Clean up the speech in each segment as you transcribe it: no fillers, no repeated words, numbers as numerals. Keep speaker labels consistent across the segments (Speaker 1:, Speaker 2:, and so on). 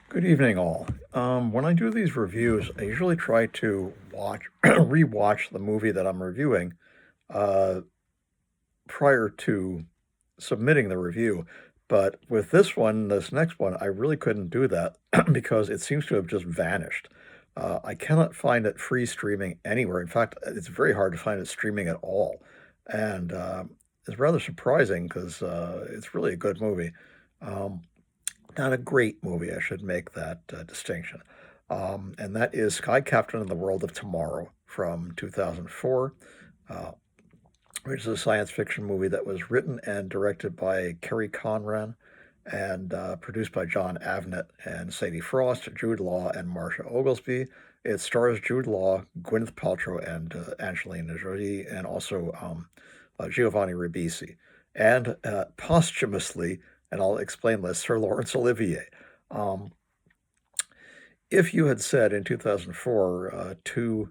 Speaker 1: Good evening, all. When I do these reviews, I usually try to watch, rewatch the movie that I'm reviewing uh, prior to submitting the review. But with this next one, I really couldn't do that because it seems to have just vanished. I cannot find it free streaming anywhere. In fact, it's very hard to find it streaming at all. And it's rather surprising because it's really a good movie. Um, Not a great movie, I should make that distinction. And that is Sky Captain of the World of Tomorrow from 2004, uh, which is a science fiction movie that was written and directed by Kerry Conran and produced by John Avnet and Sadie Frost, Jude Law, and Marcia Oglesby. It stars Jude Law, Gwyneth Paltrow, and Angelina Jolie, and also Giovanni Ribisi. And posthumously, and I'll explain this, Sir Laurence Olivier. Um, if you had said in 2004 to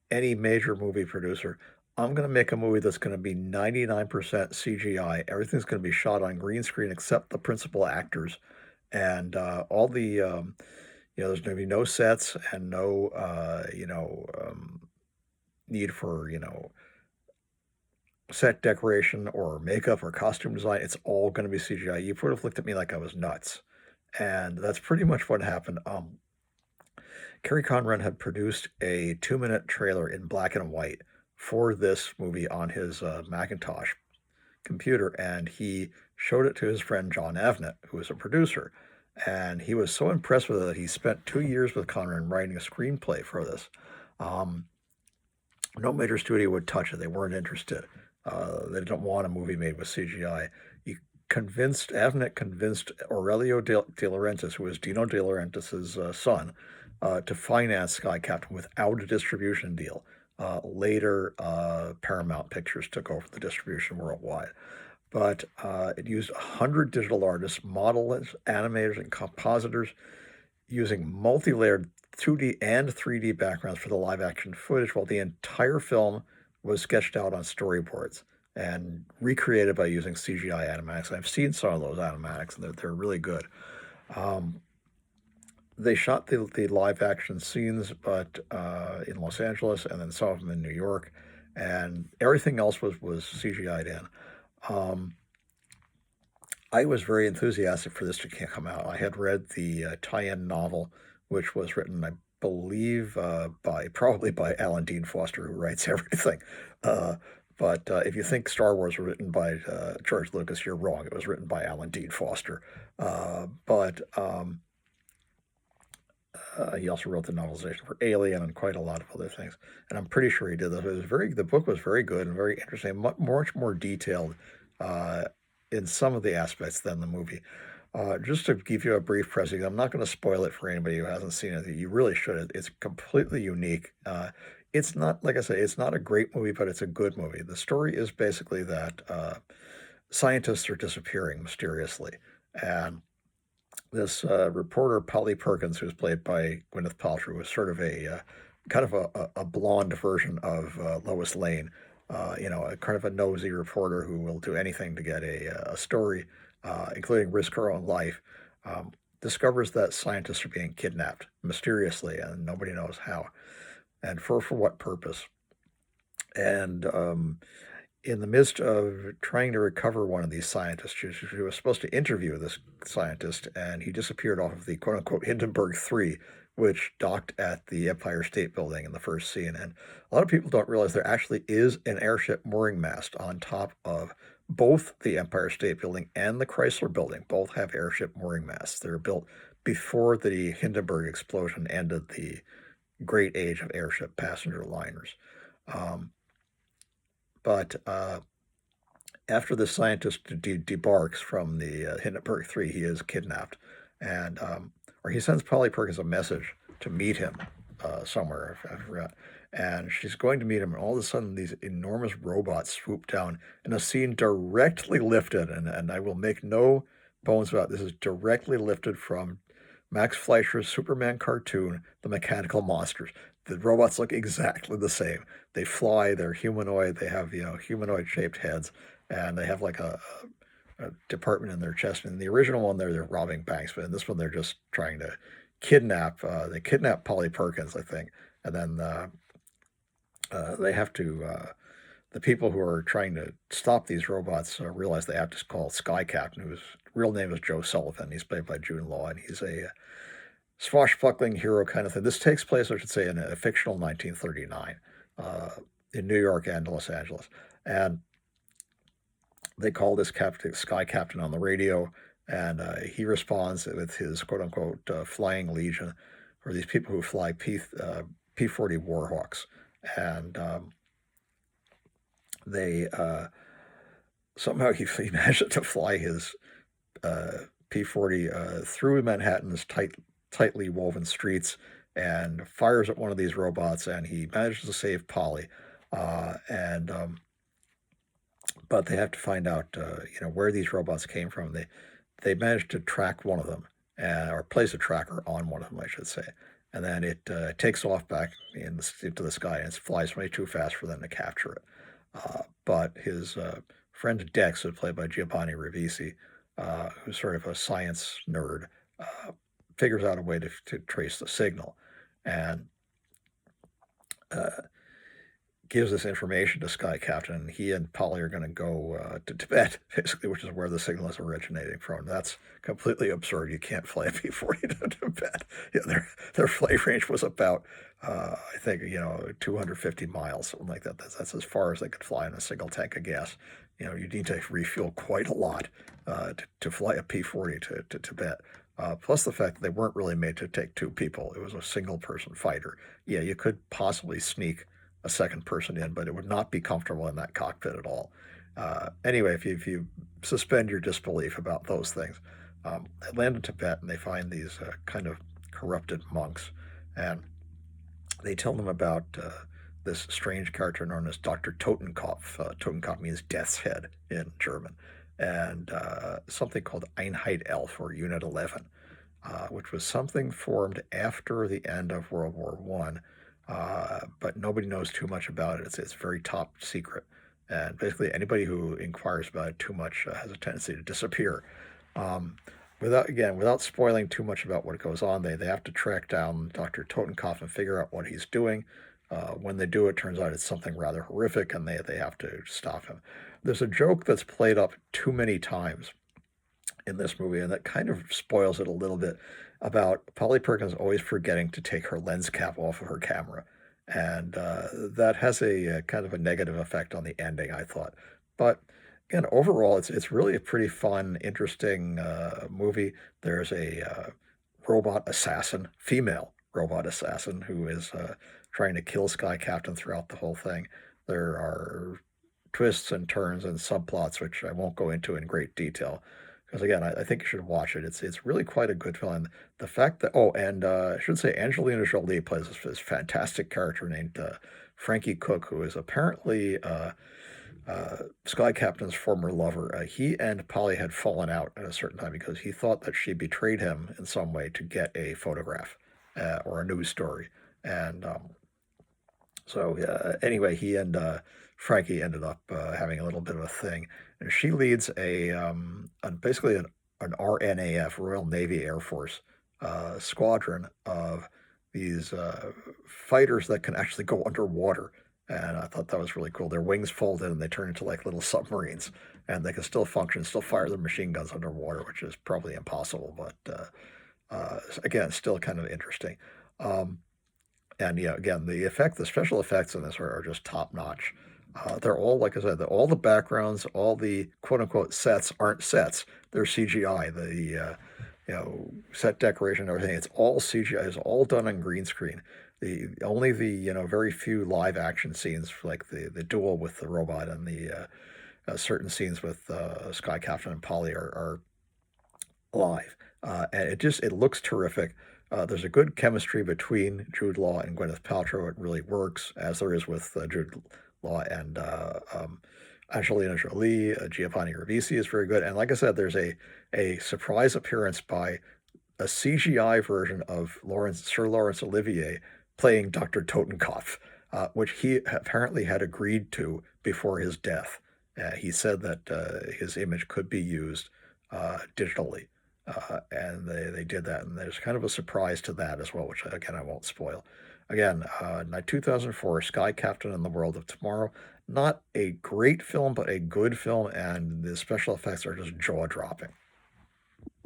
Speaker 1: any major movie producer, I'm going to make a movie that's going to be 99% CGI, everything's going to be shot on green screen except the principal actors, and all the, there's going to be no sets and no, need for, set decoration or makeup or costume design. It's all going to be CGI. You would have looked at me like I was nuts. And that's pretty much what happened. Kerry Conran had produced a 2-minute trailer in black and white for this movie on his Macintosh computer, and he showed it to his friend John Avnet, who was a producer. And he was so impressed with it that he spent 2 years with Conran writing a screenplay for this. Um, no major studio would touch it. They weren't interested. They didn't want a movie made with CGI. Avnet convinced Aurelio De Laurentiis, who was Dino De Laurentiis' son, to finance Sky Captain without a distribution deal. Later, Paramount Pictures took over the distribution worldwide. But it used 100 digital artists, modelists, animators, and compositors using multi-layered 2D and 3D backgrounds for the live-action footage, while the entire film was sketched out on storyboards and recreated by using CGI animatics. I've seen some of those animatics, and they're really good. Um, they shot the live action scenes, but in Los Angeles, and then some of them in New York, and everything else was CGI'd in. Um, I was very enthusiastic for this to come out. I had read the tie-in novel, which was written, I believe, probably by Alan Dean Foster, who writes everything. But if you think Star Wars was written by George Lucas, you're wrong. It was written by Alan Dean Foster. But he also wrote the novelization for Alien and quite a lot of other things. And I'm pretty sure he did that. The book was very good and very interesting, much more detailed uh, in some of the aspects than the movie. Just to give you a brief pressing, I'm not going to spoil it for anybody who hasn't seen it. You really should. It's completely unique. It's not, like I say, it's not a great movie, but it's a good movie. The story is basically that scientists are disappearing mysteriously. And this reporter, Polly Perkins, who's played by Gwyneth Paltrow, is sort of a kind of a blonde version of Lois Lane. A kind of a nosy reporter who will do anything to get a story, including risk her own life. Discovers that scientists are being kidnapped mysteriously, and nobody knows how, and for what purpose. And in the midst of trying to recover one of these scientists, she was supposed to interview this scientist, and he disappeared off of the quote unquote Hindenberg III, which docked at the Empire State Building in the first scene. And a lot of people don't realize there actually is an airship mooring mast on top of both the Empire State Building and the Chrysler Building. Both have airship mooring masts. They were built before the Hindenburg explosion ended the great age of airship passenger liners. Um, but after the scientist debarks from the Hindenburg III, he is kidnapped, and or he sends Polly Perkins a message to meet him somewhere. I forgot. And she's going to meet him, and all of a sudden, these enormous robots swoop down in a scene directly lifted, and I will make no bones about it, this is directly lifted from Max Fleischer's Superman cartoon, The Mechanical Monsters. The robots look exactly the same. They fly, they're humanoid, they have, humanoid shaped heads, and they have like a department in their chest. In the original one, they're robbing banks, but in this one, they're just trying to they kidnap Polly Perkins, I think, and then they have to. The people who are trying to stop these robots realize they have to call Sky Captain, whose real name is Joe Sullivan. He's played by Jude Lae, and he's a swashbuckling hero kind of thing. This takes place, I should say, in a fictional 1939 uh, in New York and Los Angeles. And they call this Sky Captain on the radio, and he responds with his quote-unquote flying legion, or these people who fly P-40 Warhawks. And they somehow he managed to fly his P-40 through Manhattan's tightly woven streets and fires at one of these robots, and he manages to save Polly. But they have to find out, where these robots came from. They managed to track one of them, or place a tracker on one of them, I should say. And then it takes off back into the sky, and it flies way too fast for them to capture it. But his friend Dex, who's played by Giovanni Ribisi, who's sort of a science nerd, figures out a way to trace the signal, and gives this information to Sky Captain. And he and Polly are going to go to Tibet, basically, which is where the signal is originating from. That's completely absurd. You can't fly a P-40 to Tibet. Yeah, their flight range was about, I think, 250 miles, something like that. That's as far as they could fly in a single tank of gas. You need to refuel quite a lot to fly a P-40 to Tibet. Plus the fact that they weren't really made to take two people. It was a single-person fighter. Yeah, you could possibly sneak a second person in, but it would not be comfortable in that cockpit at all. Anyway, if you suspend your disbelief about those things, they land in Tibet and they find these kind of corrupted monks, and they tell them about this strange character known as Dr. Totenkopf. Totenkopf means death's head in German, and something called Einheit Elf, or Unit 11, which was something formed after the end of World War I. But nobody knows too much about it. It's very top secret, and basically anybody who inquires about it too much has a tendency to disappear. Without spoiling too much about what goes on, they have to track down Dr. Totenkopf and figure out what he's doing. When they do, it turns out it's something rather horrific, and they have to stop him. There's a joke that's played up too many times in this movie, and that kind of spoils it a little bit, about Polly Perkins always forgetting to take her lens cap off of her camera. And that has a kind of a negative effect on the ending, I thought. But again, overall, it's really a pretty fun, interesting movie. There's a female robot assassin, who is trying to kill Sky Captain throughout the whole thing. There are twists and turns and subplots, which I won't go into in great detail, because again, I think you should watch it. It's really quite a good film. And the fact that I should say Angelina Jolie plays this fantastic character named Frankie Cook, who is apparently Sky Captain's former lover. He and Polly had fallen out at a certain time because he thought that she betrayed him in some way to get a photograph or a news story. And anyway, he and Frankie ended up having a little bit of a thing. And she leads basically an RNAF, Royal Navy Air Force squadron of these fighters that can actually go underwater. And I thought that was really cool. Their wings fold in and they turn into like little submarines, and they can still function, still fire their machine guns underwater, which is probably impossible, but again, still kind of interesting. And yeah, again, the special effects in this are just top notch. They're all, like I said, all the backgrounds, all the quote unquote sets aren't sets. They're CGI. The set decoration, and everything. It's all CGI. It's all done on green screen. Only the very few live action scenes, like the duel with the robot and the certain scenes with Sky Captain and Polly are live, and it looks terrific. There's a good chemistry between Jude Law and Gwyneth Paltrow. It really works, as there is with Jude Law and Angelina Jolie. Giovanni Ribisi is very good. And like I said, there's a surprise appearance by a CGI version of Sir Laurence Olivier playing Dr. Totenkopf, which he apparently had agreed to before his death. He said that his image could be used digitally. and they did that, and there's kind of a surprise to that as well, which again I won't spoil. Again, 2004, Sky Captain and the World of Tomorrow. Not a great film, but a good film, and the special effects are just jaw dropping.